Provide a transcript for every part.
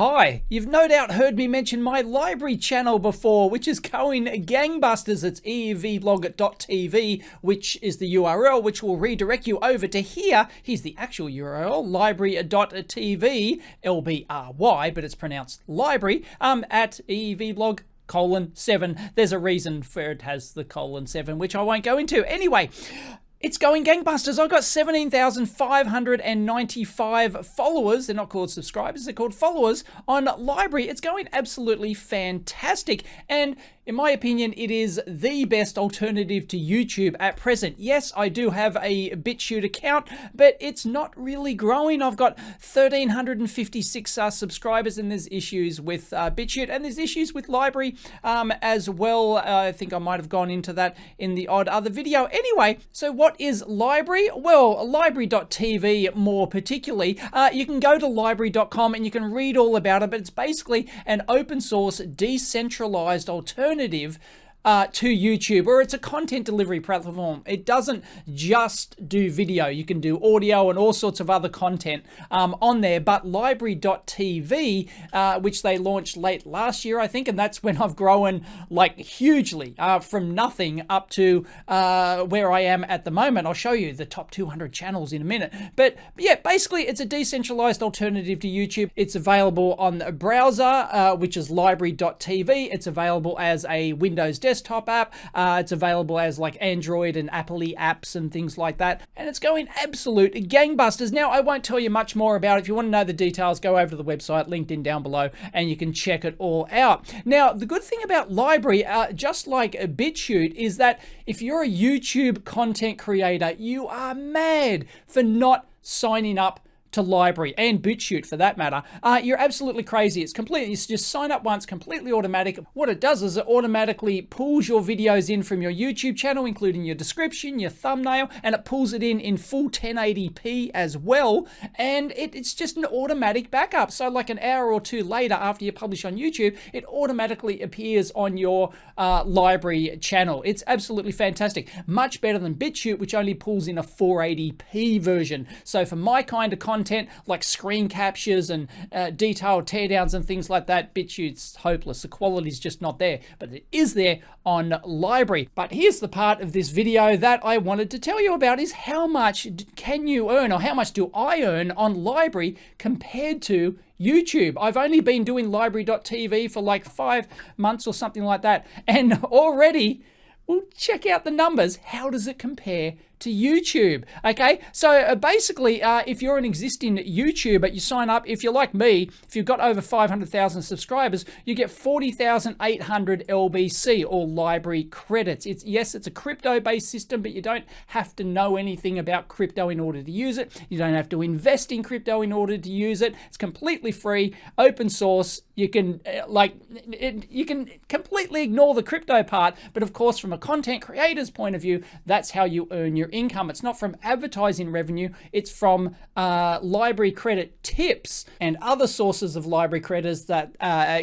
Hi, you've no doubt heard me mention my library channel before, which is going gangbusters. It's eevblog.tv, which is the URL, which will redirect you over to here. Here's the actual URL, library.tv, LBRY, but it's pronounced library, at eevblog. :7. There's a reason for it has the :7, which I won't go into. Anyway, it's going gangbusters. I've got 17,595 followers. They're not called subscribers, they're called followers on LBRY. It's going absolutely fantastic. And in my opinion, it is the best alternative to YouTube at present. Yes, I do have a BitChute account, but it's not really growing. I've got 1,356 subscribers, and there's issues with BitChute, and there's issues with LBRY as well. I think I might have gone into that in the odd other video. Anyway, so what is LBRY? Well, library.tv more particularly. You can go to library.com and you can read all about it, but it's basically an open source, decentralized alternative to YouTube, or it's a content delivery platform. It doesn't just do video. You can do audio and all sorts of other content on there, but LBRY.tv, which they launched late last year, I think, and that's when I've grown like hugely from nothing up to where I am at the moment. I'll show you the top 200 channels in a minute. But yeah, basically it's a decentralized alternative to YouTube. It's available on a browser, which is LBRY.tv. It's available as a Windows desktop app. It's available as like Android and Apple apps and things like that. And it's going absolute gangbusters. Now, I won't tell you much more about it. If you want to know the details, go over to the website, linked in down below, and you can check it all out. Now, the good thing about LBRY, just like a BitChute, is that if you're a YouTube content creator, you are mad for not signing up to LBRY, and BitChute for that matter. You're absolutely crazy. It's just sign up once, completely automatic. What it does is it automatically pulls your videos in from your YouTube channel, including your description, your thumbnail, and it pulls it in full 1080p as well. And it's just an automatic backup. So like an hour or two later after you publish on YouTube, it automatically appears on your LBRY channel. It's absolutely fantastic. Much better than BitChute, which only pulls in a 480p version. So for my kind of content, like screen captures and detailed teardowns and things like that, BitChute's hopeless. The quality's just not there, but it is there on LBRY. But here's the part of this video that I wanted to tell you about, is how much can you earn, or how much do I earn on LBRY compared to YouTube. I've only been doing LBRY.tv for like 5 months or something like that, and already, well, check out the numbers. How does it compare to YouTube? Okay, so basically, if you're an existing YouTuber, you sign up. If you're like me, if you've got over 500,000 subscribers, you get 40,800 LBC, or LBRY credits. Yes, it's a crypto-based system, but you don't have to know anything about crypto in order to use it. You don't have to invest in crypto in order to use it. It's completely free, open source. You can you can completely ignore the crypto part, but of course, from a content creator's point of view, that's how you earn your income. It's not from advertising revenue, it's from LBRY credit tips and other sources of LBRY credits that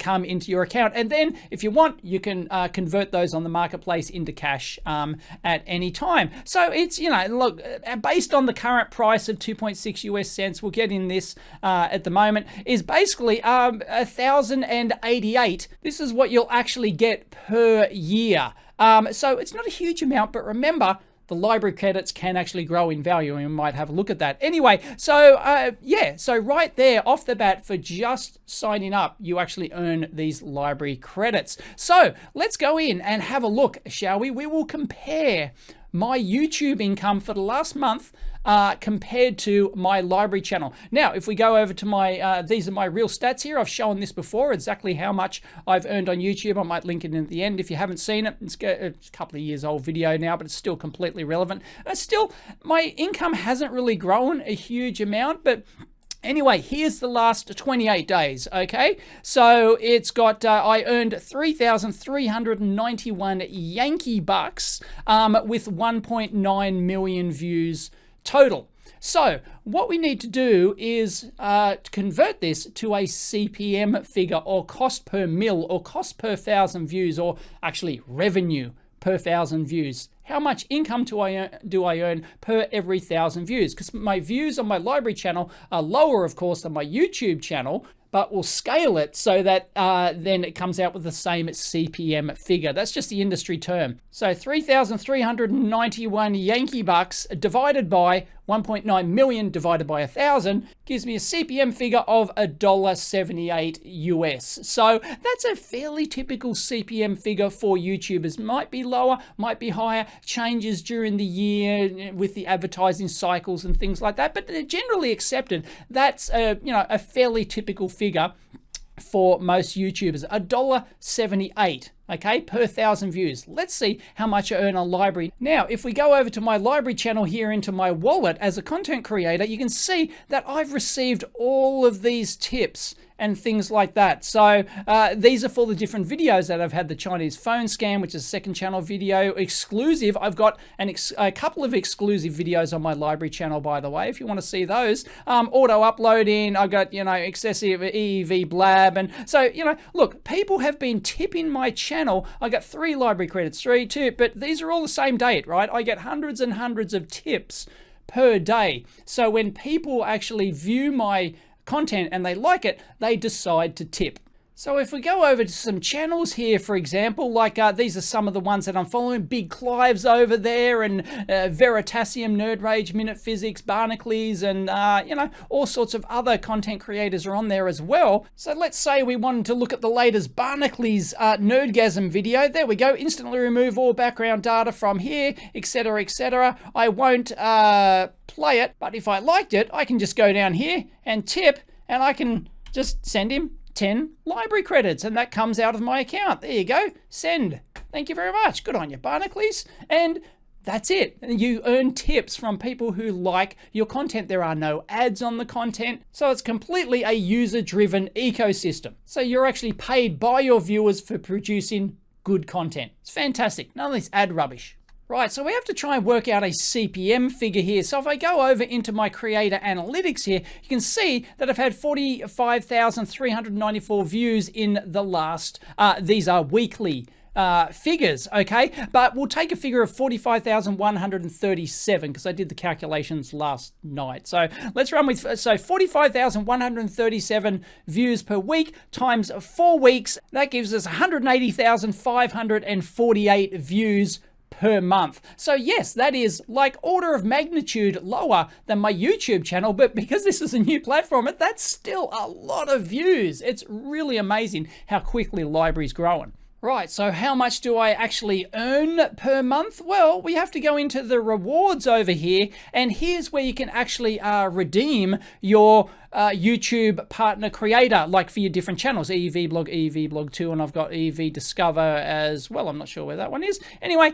come into your account. And then if you want, you can convert those on the marketplace into cash at any time. So it's, you know, look, based on the current price of 2.6 US cents, we'll get in this at the moment, is basically 1,088. This is what you'll actually get per year. So it's not a huge amount, but remember, the LBRY credits can actually grow in value, and we might have a look at that. Anyway, so yeah, so right there off the bat, for just signing up, you actually earn these LBRY credits. So let's go in and have a look, shall we? We will compare my YouTube income for the last month compared to my LBRY channel. Now, if we go over to my, these are my real stats here. I've shown this before, exactly how much I've earned on YouTube. I might link it in at the end if you haven't seen it. It's a couple of years old video now, but it's still completely relevant. Still, my income hasn't really grown a huge amount, but anyway, here's the last 28 days, okay? So it's got, I earned 3,391 Yankee bucks with 1.9 million views total. So what we need to do is convert this to a CPM figure, or cost per mil, or cost per 1,000 views, or actually revenue per 1,000 views. How much income do I earn per every 1,000 views? Because my views on my LBRY channel are lower, of course, than my YouTube channel, but we'll scale it so that then it comes out with the same CPM figure. That's just the industry term. So 3,391 Yankee bucks divided by 1.9 million divided by 1,000 gives me a CPM figure of $1.78 US. So that's a fairly typical CPM figure for YouTubers. Might be lower, might be higher, changes during the year with the advertising cycles and things like that, but they're generally accepted. That's a fairly typical figure for most YouTubers. $1.78. okay, per 1,000 views. Let's see how much I earn on LBRY. Now, if we go over to my LBRY channel here into my wallet as a content creator, you can see that I've received all of these tips and things like that. So these are for the different videos that I've had. The Chinese phone scam, which is a second channel video exclusive. I've got a couple of exclusive videos on my LBRY channel, by the way, if you want to see those. Auto uploading, I got, excessive EEVblab. And so, look, people have been tipping my channel. I got 3 LBRY credits, 2, but these are all the same date, right? I get hundreds and hundreds of tips per day. So when people actually view my content and they like it, they decide to tip. So if we go over to some channels here, for example, like these are some of the ones that I'm following. Big Clive's over there, and Veritasium, Nerd Rage, Minute Physics, Barnacles, and all sorts of other content creators are on there as well. So let's say we wanted to look at the latest Barnacles Nerdgasm video. There we go. Instantly remove all background data from here, etc., etc. I won't play it, but if I liked it, I can just go down here and tip, and I can just send him 10 LBRY credits, and that comes out of my account. There you go. Send. Thank you very much. Good on you, Barnacles. And that's it. You earn tips from people who like your content. There are no ads on the content. So it's completely a user-driven ecosystem. So you're actually paid by your viewers for producing good content. It's fantastic. None of this ad rubbish. Right, so we have to try and work out a CPM figure here. So if I go over into my creator analytics here, you can see that I've had 45,394 views in the last, these are weekly figures, okay? But we'll take a figure of 45,137 because I did the calculations last night. So let's run with, 45,137 views per week times 4 weeks. That gives us 180,548 views per month. So yes, that is like order of magnitude lower than my YouTube channel, but because this is a new platform, that's still a lot of views. It's really amazing how quickly LBRY's growing. Right, so how much do I actually earn per month? Well, we have to go into the rewards over here, and here's where you can actually redeem your YouTube partner creator, like for your different channels, EEVblog, EEVblog 2, and I've got EEVDiscover as well. I'm not sure where that one is. Anyway,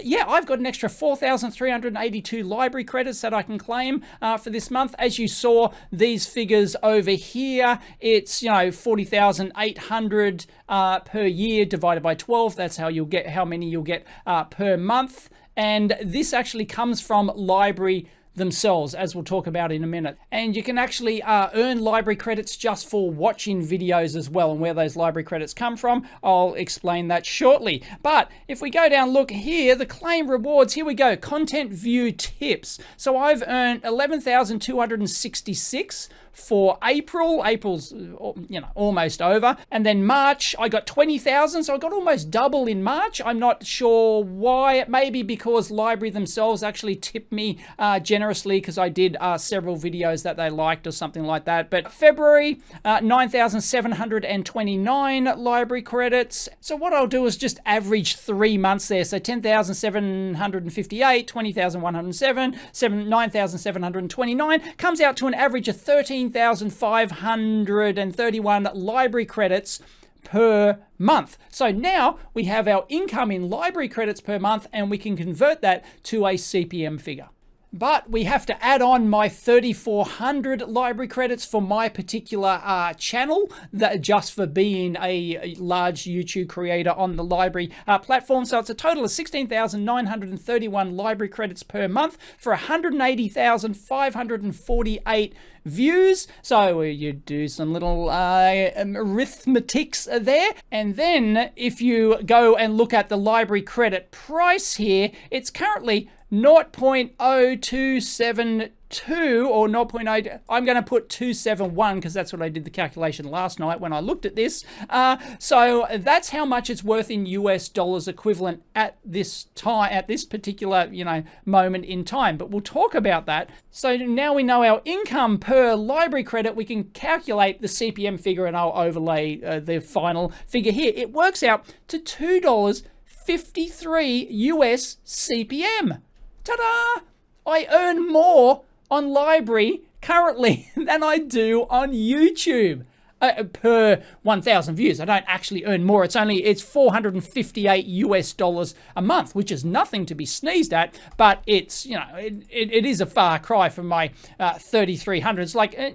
yeah, I've got an extra 4,382 LBRY credits that I can claim for this month. As you saw, these figures over here, it's 40,800 per year divided by 12. That's how you'll get how many you'll get per month. And this actually comes from LBRY themselves, as we'll talk about in a minute. And you can actually earn LBRY credits just for watching videos as well, and where those LBRY credits come from, I'll explain that shortly. But if we go down, look here, the claim rewards, here we go, content view tips. So I've earned 11,266 for April. April's, almost over. And then March, I got 20,000. So I got almost double in March. I'm not sure why. It may be because LBRY themselves actually tipped me generously because I did several videos that they liked or something like that. But February, 9,729 LBRY credits. So what I'll do is just average 3 months there. So 10,758, 20,107, 9,729 comes out to an average of 13,531 LBRY credits per month. So now we have our income in LBRY credits per month, and we can convert that to a CPM figure. But we have to add on my 3,400 LBRY credits for my particular channel, that just for being a large YouTube creator on the LBRY platform. So it's a total of 16,931 LBRY credits per month for 180,548 views. So you do some little arithmetics there. And then if you go and look at the LBRY credit price here, it's currently 0.027 2 or 0.8, I'm going to put 271 because that's what I did the calculation last night when I looked at this. So that's how much it's worth in US dollars equivalent at this time, at this particular, moment in time. But we'll talk about that. So now we know our income per library credit, we can calculate the CPM figure, and I'll overlay the final figure here. It works out to $2.53 US CPM. Ta-da! I earn more on library currently than I do on YouTube per 1,000 views. I don't actually earn more. It's 458 US dollars a month, which is nothing to be sneezed at, but it's, it is a far cry from my 3,300. It's like, a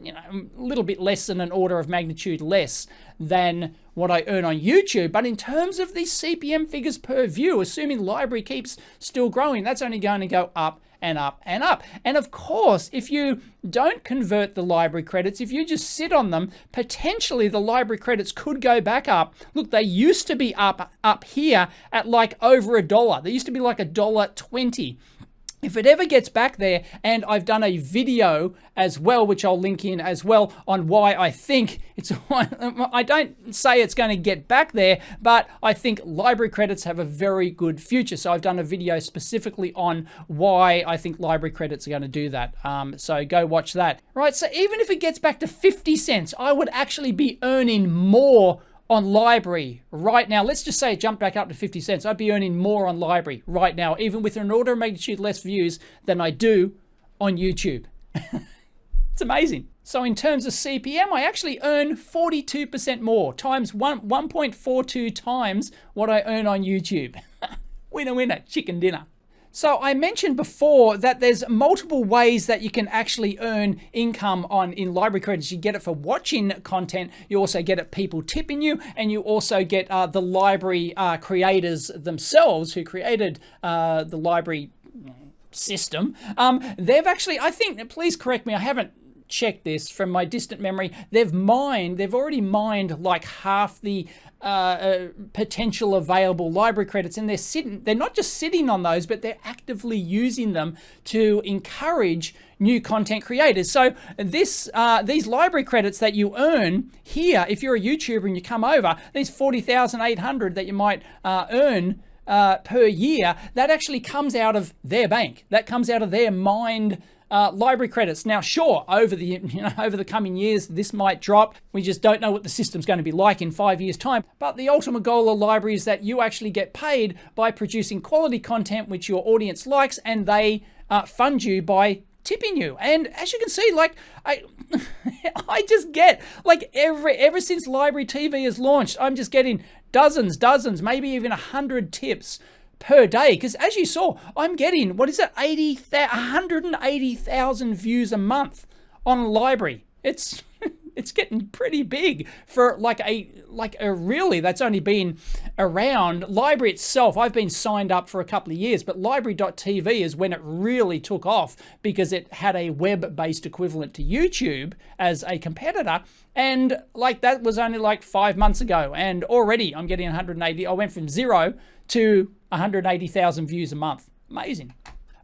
little bit less than an order of magnitude less than what I earn on YouTube. But in terms of these CPM figures per view, assuming library keeps still growing, that's only going to go up and up and up. And of course, if you don't convert the library credits, if you just sit on them, potentially the library credits could go back up. Look, they used to be up here at like over $1. They used to be like $1.20. If it ever gets back there, and I've done a video as well, which I'll link in as well, on why I think I don't say it's going to get back there, but I think library credits have a very good future. So I've done a video specifically on why I think library credits are going to do that. So go watch that. Right, so even if it gets back to 50 cents, I would actually be earning more on library right now. Let's just say it jumped back up to 50 cents. I'd be earning more on library right now, even with an order of magnitude less views than I do on YouTube. It's amazing. So in terms of CPM, I actually earn 42% more, times 1.42 times what I earn on YouTube. Winner, winner, chicken dinner. So I mentioned before that there's multiple ways that you can actually earn income in library credits. You get it for watching content, you also get it people tipping you, and you also get the library creators themselves who created the library system. They've actually, I think, please correct me, I haven't checked this from my distant memory, they've already mined like half the potential available library credits, and they're not just sitting on those, but they're actively using them to encourage new content creators. So these library credits that you earn here, if you're a YouTuber and you come over, these 40,800 that you might earn per year, that actually comes out of their bank. That comes out of their mined library credits. Now, sure, over the coming years, this might drop. We just don't know what the system's going to be like in 5 years' time. But the ultimate goal of library is that you actually get paid by producing quality content which your audience likes, and they fund you by tipping you. And as you can see, like I just get like ever since Library TV has launched, I'm just getting dozens, maybe even 100 tips per day, because as you saw, I'm getting, 180,000 views a month on library. It's getting pretty big for like a really, that's only been around. Library itself, I've been signed up for a couple of years, but library.tv is when it really took off because it had a web-based equivalent to YouTube as a competitor. And like that was only like 5 months ago, and already I'm getting 180. I went from 0 to 180,000 views a month. Amazing.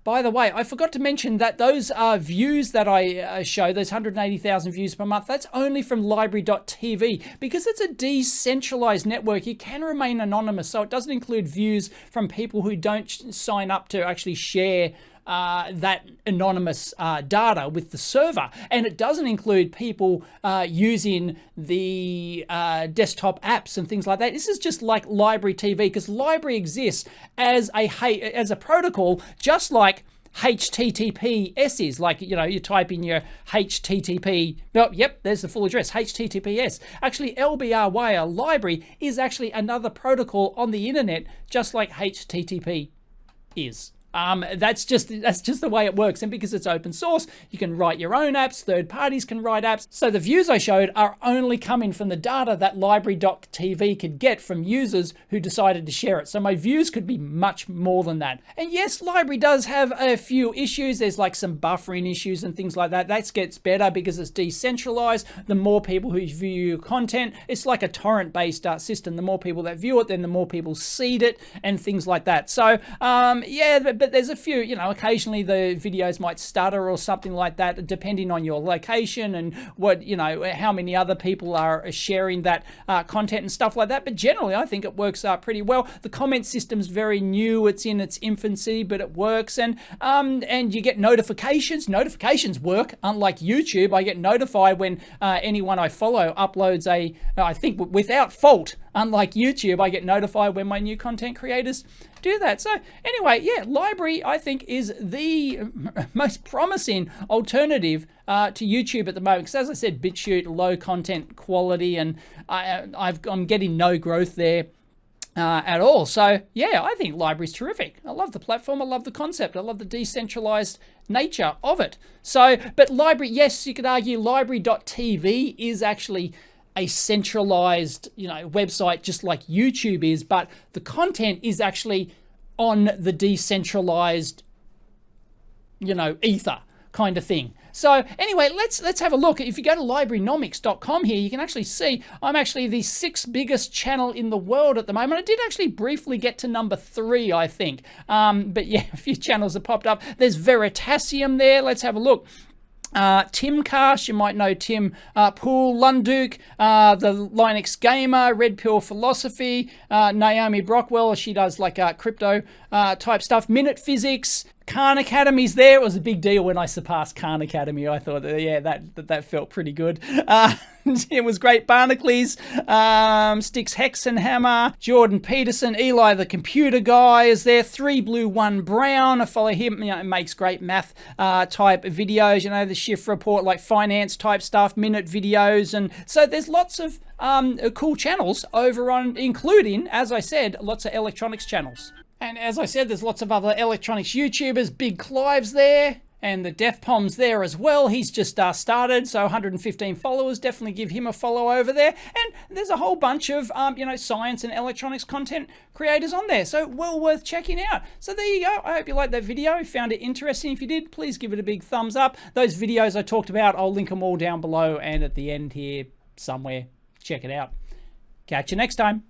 By the way, I forgot to mention that those views that I show, those 180,000 views per month, that's only from library.tv. Because it's a decentralized network, you can remain anonymous, so it doesn't include views from people who don't sign up to actually share that anonymous data with the server. And it doesn't include people using the desktop apps and things like that. This is just like Library TV, because Library exists as a protocol, just like HTTPS is. Like, you type in your HTTP, oh, yep, there's the full address, HTTPS. Actually, LBRY, a library, is actually another protocol on the internet, just like HTTP is. That's just the way it works. And because it's open source, you can write your own apps, third parties can write apps. So the views I showed are only coming from the data that library.tv could get from users who decided to share it. So my views could be much more than that. And yes, library does have a few issues. There's like some buffering issues and things like that. That gets better because it's decentralized. The more people who view your content, it's like a torrent-based system. The more people that view it, then the more people seed it and things like that. So yeah, but there's a few, you know, occasionally the videos might stutter or something like that, depending on your location and what, you know, how many other people are sharing that content and stuff like that. But generally, I think it works pretty well. The comment system's very new. It's in its infancy, but it works. And you get notifications. Notifications work. Unlike YouTube, I get notified when anyone I follow uploads I think without fault. Unlike YouTube, I get notified when my new content creators do that. So anyway, yeah, LBRY, I think, is the most promising alternative to YouTube at the moment. Because as I said, BitChute, low content quality, and I'm getting no growth there at all. So yeah, I think LBRY is terrific. I love the platform. I love the concept. I love the decentralized nature of it. So, but LBRY, yes, you could argue LBRY.tv is actually a centralized, you know, website just like YouTube is, but the content is actually on the decentralized, you know, ether kind of thing. So anyway, let's have a look. If you go to LBRYnomics.com here, you can actually see I'm actually the 6th biggest channel in the world at the moment. I did actually briefly get to number 3, I think. But yeah, a few channels have popped up. There's Veritasium there. Let's have a look. Timcast, you might know Tim Poole, Lunduk, the Linux Gamer, Red Pill Philosophy, Naomi Brockwell, she does like crypto type stuff, Minute Physics, Khan Academy's there. It was a big deal when I surpassed Khan Academy. I thought, yeah, that felt pretty good. It was great. Barnacles, Sticks Hexenhammer, Jordan Peterson, Eli the Computer Guy is there. 3 Blue 1 Brown. I follow him. You know, it makes great math type videos. You know, the shift report, like finance type stuff, minute videos, and so there's lots of cool channels over on, including, as I said, lots of electronics channels. And as I said, there's lots of other electronics YouTubers. Big Clive's there, and the Def Pom's there as well. He's just started, so 115 followers. Definitely give him a follow over there. And there's a whole bunch of, you know, science and electronics content creators on there. So well worth checking out. So there you go. I hope you liked that video. Found it interesting. If you did, please give it a big thumbs up. Those videos I talked about, I'll link them all down below and at the end here somewhere. Check it out. Catch you next time.